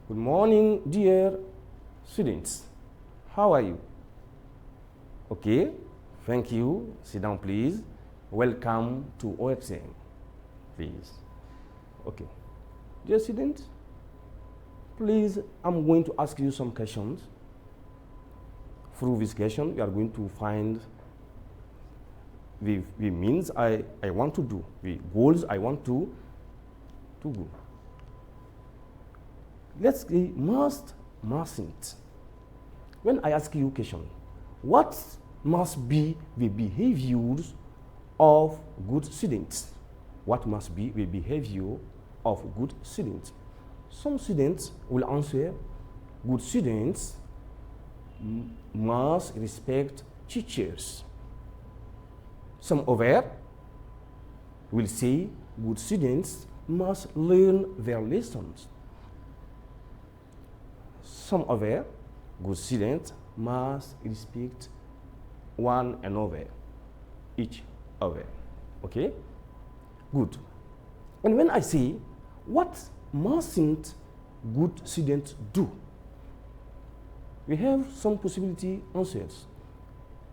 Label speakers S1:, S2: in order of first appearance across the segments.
S1: Good morning, dear students. How are you? Okay, thank you. Sit down, please. Welcome to our exam, please. Okay, dear students, please, I'm going to ask you some questions. Through this question, we are going to find the means I want to do, the goals I want to do. Let's say mustn't. When I ask you a question, what must be the behaviors of good students? What must be the behavior of good students? Some students will answer, good students must respect teachers. Some other will say, good students must learn their lessons. Some other, good students must respect one another, each other. Okay? Good. And when I say, what mustn't good students do? We have some possibility answers.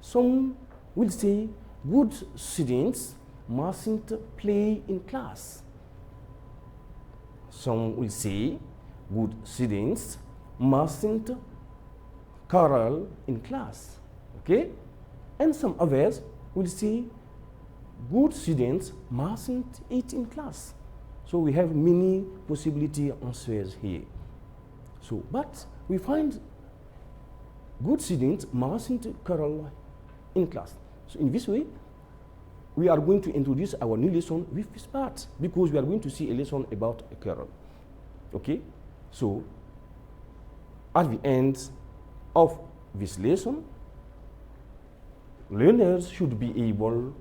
S1: Some will say, good students mustn't play in class. Some will say, good students mustn't quarrel in class. Okay? And some others will say, good students mustn't eat in class. So we have many possibility answers here. So, but we find good students mustn't quarrel in class. So in this way, we are going to introduce our new lesson with this part, because we are going to see a lesson about a quarrel. Okay? So, at the end of this lesson, learners should be able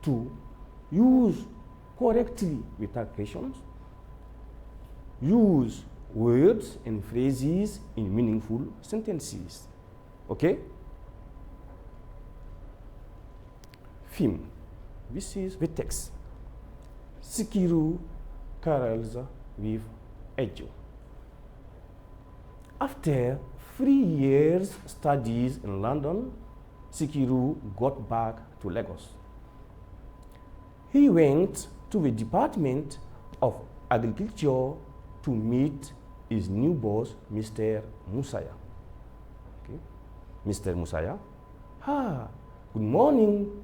S1: to use correctly without questions, use words and phrases in meaningful sentences. Okay? Theme. This is the text. Sikiru quarrels with Ejo. After 3 years studies in London, Sikiru got back to Lagos. He went to the Department of Agriculture to meet his new boss, Mr. Musaya. Okay. Mr. Musaya, good morning.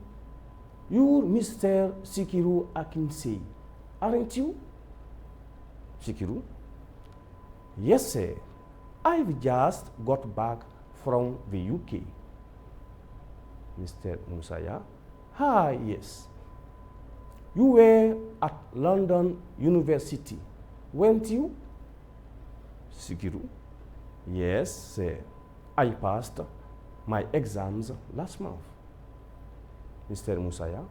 S1: You're Mr. Sikiru Akinsei, aren't you? Sikiru, yes, sir. I've just got back from the UK. Mr. Musaya, yes. You were at London University, weren't you? Sikiru, yes, sir. I passed my exams last month. Mr. Musaya,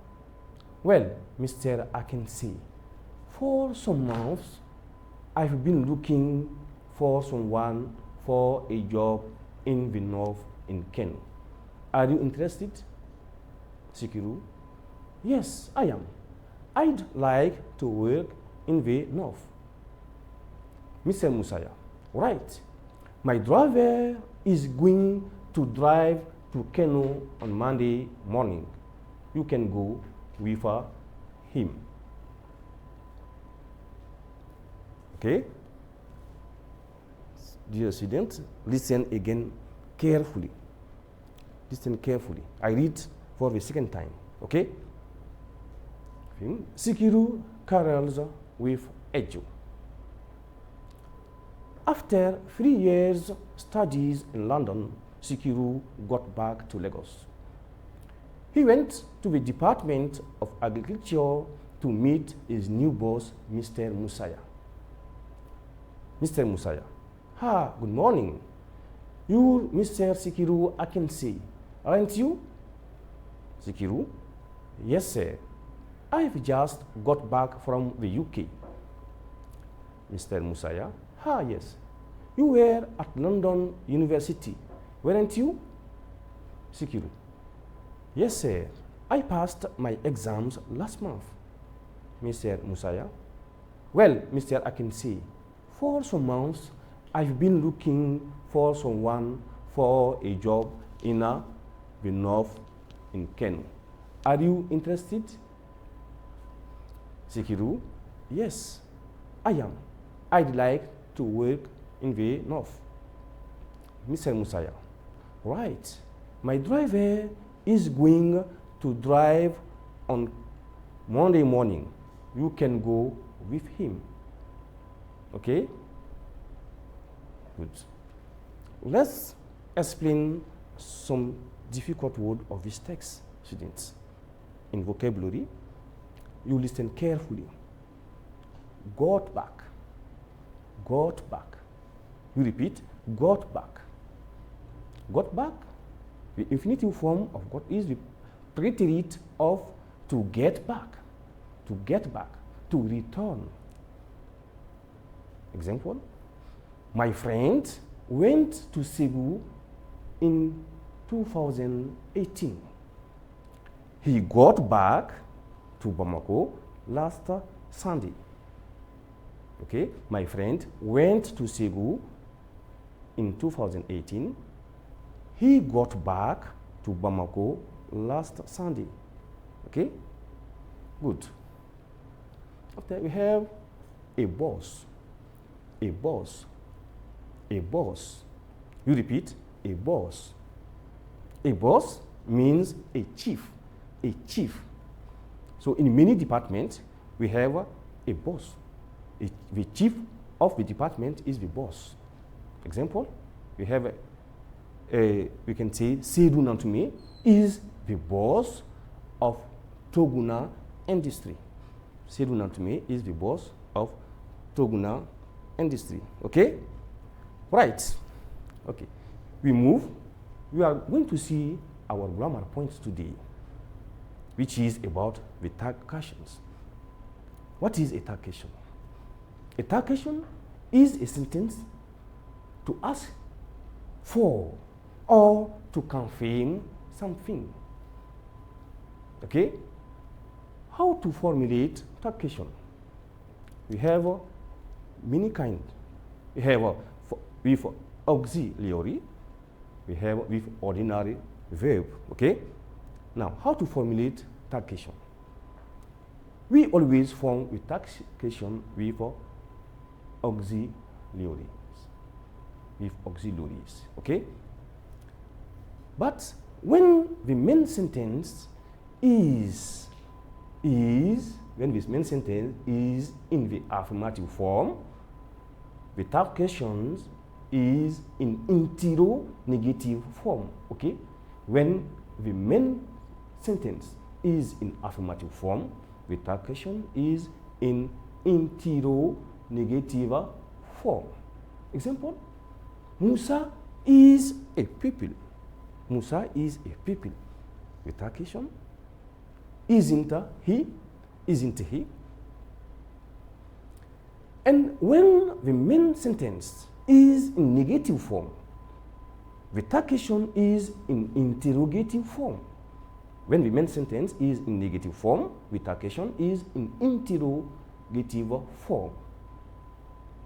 S1: well, Mr. Akinsei, for some months, I've been looking for someone for a job in the north in Kenya. Are you interested? Sikiru, yes, I am. I'd like to work in the north. Mr. Musaya, right. My driver is going to drive to Kenya on Monday morning. You can go with him. Okay? Dear students, listen again carefully. Listen carefully. I read for the second time. Okay? Sikiru quarrels with Ejo. After 3 years studies in London, Sikiru got back to Lagos. He went to the Department of Agriculture to meet his new boss, Mr. Musaya. Mr. Musaya, good morning. You're Mr. Sikiru Akinsei, aren't you? Sikiru, yes, sir. I've just got back from the UK. Mr. Musaya, yes. You were at London University, weren't you? Sikiru, yes, sir. I passed my exams last month. Mr. Musaya, well, Mr. Akinsei, for some months, I've been looking for someone for a job in the north in Kenya. Are you interested? Sikiru, yes, I am. I'd like to work in the north. Mr. Musaya, right. My driver is going to drive on Monday morning. You can go with him. Okay? Good. Let's explain some difficult words of this text, students. In vocabulary, you listen carefully. Got back. Got back. You repeat, got back. Got back. The infinitive form of got is the preterite of to get back. To get back. To return. Example. My friend went to Cebu in 2018. He got back to Bamako last Sunday. Okay, my friend went to Cebu in 2018. He got back to Bamako last Sunday. Okay, good. After we have a boss. A boss. A boss. You repeat, a boss. A boss means a chief. A chief. So in many departments, we have a boss. The chief of the department is the boss. Example, we have we can say Seydou Nantume is the boss of Toguna Industry. Seydou Nantume is the boss of Toguna Industry. Okay? Right. Okay. We move. We are going to see our grammar points today, which is about the tag questions. What is a tag question? A tag question is a sentence to ask for or to confirm something. Okay? How to formulate tag question? We have many kinds. We have with auxiliary, we have with ordinary verb. Okay? Now, how to formulate tag question? We always form with tag question with auxiliaries. With auxiliaries. Okay? But when the main sentence is when this main sentence is in the affirmative form, the tag questions is in interrogative form. Okay? When the main sentence is in affirmative form, the tag question is in interrogative form. Example, Musa is a pupil. Musa is a pupil. The tag question, isn't he? Isn't he? And when the main sentence is in negative form, the tag question is in interrogative form. When the main sentence is in negative form, the tag question is in interrogative form.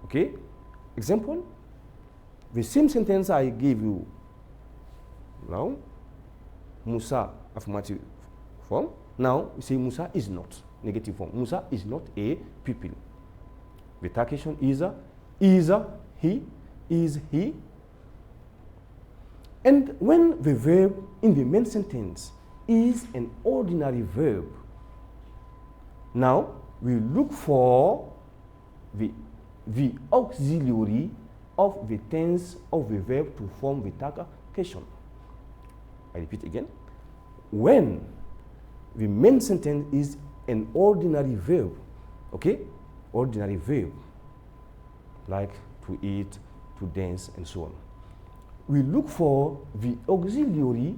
S1: Okay? Example, the same sentence I gave you now, Musa, affirmative form. Now, we say Musa is not, negative form. Musa is not a pupil. The tag question is he, is he. And when the verb in the main sentence is an ordinary verb, now we look for the auxiliary of the tense of the verb to form the tag question. I repeat again. When the main sentence is an ordinary verb, okay? Ordinary verb, like to eat, to dance, and so on. We look for the auxiliary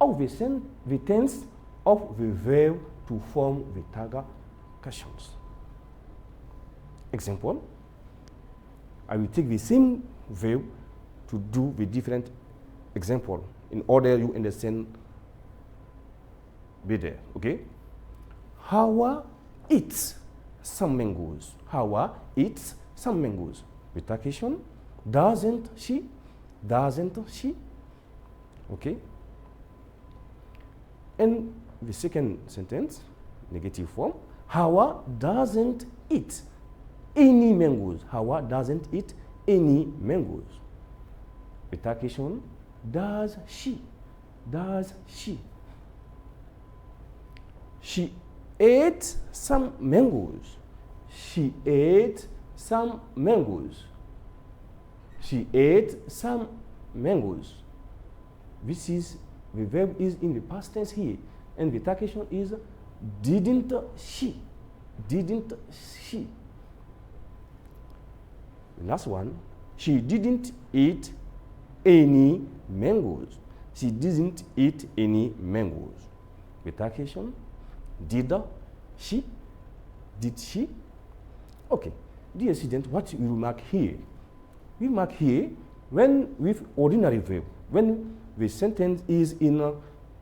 S1: of the tense of the verb to form the tag questions. Example, I will take the same verb to do the different example in order you understand better, okay? Hawa eats some mangoes. Hawa eats some mangoes. The tag question, doesn't she? Doesn't she? Okay. And the second sentence, negative form, Hawa doesn't eat any mangoes. Hawa doesn't eat any mangoes. Retardation, does she? Does she? She ate some mangoes. She ate some mangoes. She ate some mangoes. This is, the verb is in the past tense here. And the retardation is didn't she? Didn't she? The last one, she didn't eat any mangoes. She didn't eat any mangoes. Retardation, did she? Did she? Okay. Dear student, what we mark here? We mark here when with ordinary verb, when the sentence is in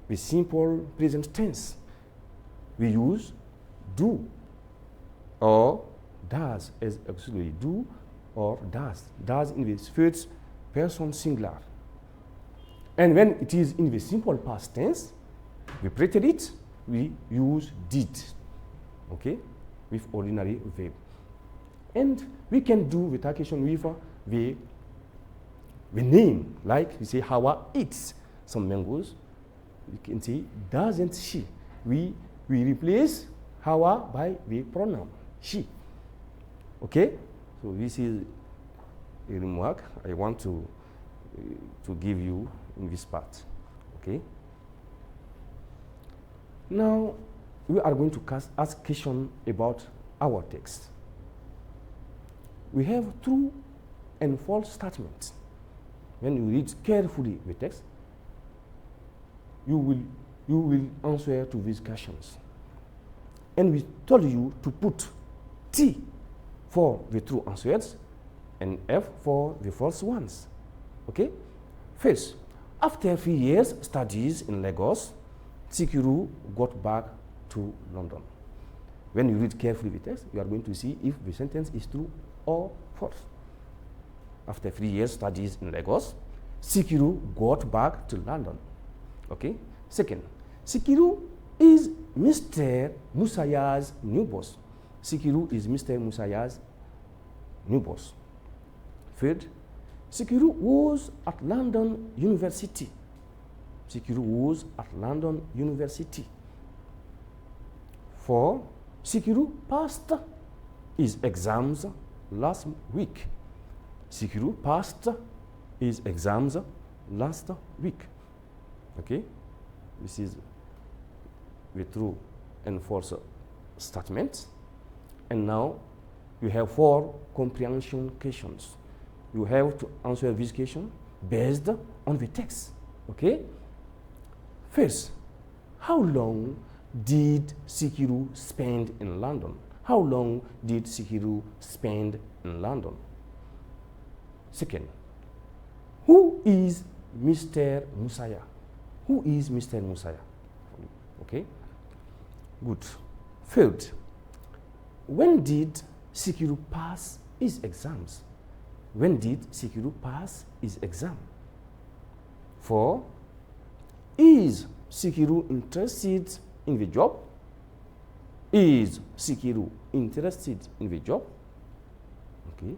S1: the simple present tense, we use do or does as auxiliary. Do or does. Does in the first person singular. And when it is in the simple past tense, we prepared it, we use did. Okay? With ordinary verb. And we can do retardation with the name, like we say Hawa eats some mangoes. We can say doesn't she? We replace Hawa by the pronoun she. Okay? So this is a remark I want to give you in this part. Okay? Now we are going to ask question about our text. We have true and false statements. When you read carefully the text, you will answer to these questions. And we told you to put T for the true answers and F for the false ones. Okay? First, after 3 years studies in Lagos, Sikiru got back to London. When you read carefully the text, you are going to see if the sentence is true or false. After 3 years studies in Lagos, Sikiru got back to London. Okay? Second, Sikiru is Mr. Musaya's new boss. Sikiru is Mr. Musaya's new boss. Third, Sikiru was at London University. Sikiru was at London University. Four, Sikiru passed his exams last week. Sikiru passed his exams last week. Okay? This is the true and false statement. And now you have 4 comprehension questions. You have to answer this question based on the text. Okay? First, how long did Sikiru spend in London? How long did Sikiru spend in London? Second, who is Mr. Musaya? Who is Mr. Musaya? Okay? Good. Third, when did Sikiru pass his exams? When did Sikiru pass his exam? 4, is Sikiru interested in the job? Is Sikiru interested in the job? Okay.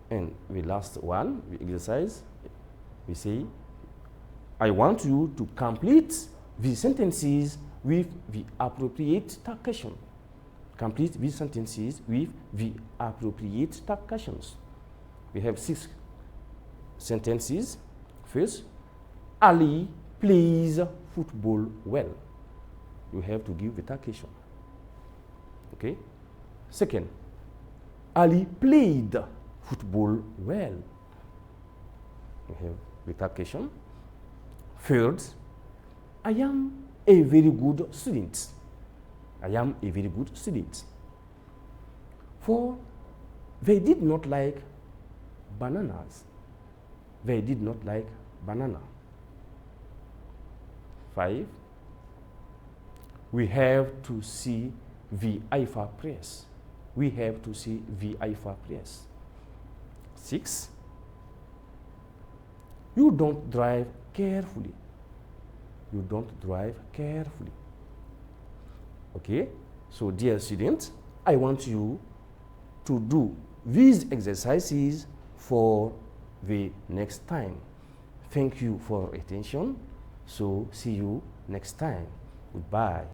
S1: And the last one, the exercise, we say, I want you to complete the sentences with the appropriate tag question. Complete these sentences with the appropriate tag questions. We have 6 sentences. First, Ali plays football well. You have to give the tag question. Okay? Second, Ali played football well. We have the tag question. Third, I am a very good student. I am a very good student. 4, they did not like bananas. They did not like banana. 5, we have to see the IFA press. We have to see the IFA press. 6. You don't drive carefully. You don't drive carefully. Okay, so dear students, I want you to do these exercises for the next time. Thank you for your attention. So see you next time. Goodbye.